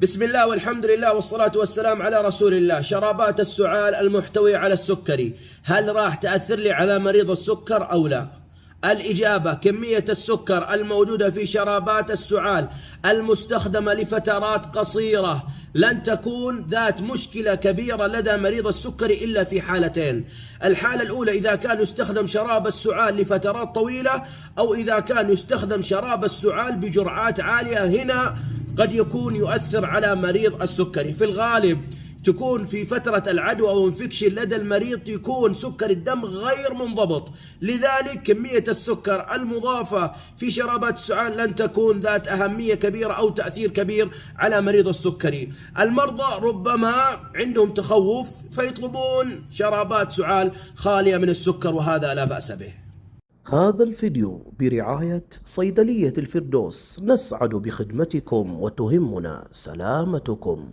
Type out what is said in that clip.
بسم الله والحمد لله والصلاة والسلام على رسول الله. شرابات السعال المحتوية على السكري هل راح تأثر لي على مريض السكر أو لا؟ الإجابة: كمية السكر الموجودة في شرابات السعال المستخدمة لفترات قصيرة لن تكون ذات مشكلة كبيرة لدى مريض السكري إلا في حالتين. الحالة الأولى إذا كان يستخدم شراب السعال لفترات طويلة، أو إذا كان يستخدم شراب السعال بجرعات عالية، هنا قد يكون يؤثر على مريض السكري. في الغالب تكون في فترة العدوى أو انفكشن لدى المريض يكون سكر الدم غير منضبط، لذلك كمية السكر المضافة في شرابات السعال لن تكون ذات أهمية كبيرة أو تأثير كبير على مريض السكري. المرضى ربما عندهم تخوف فيطلبون شرابات سعال خالية من السكر، وهذا لا بأس به. هذا الفيديو برعاية صيدلية الفردوس، نسعد بخدمتكم وتهمنا سلامتكم.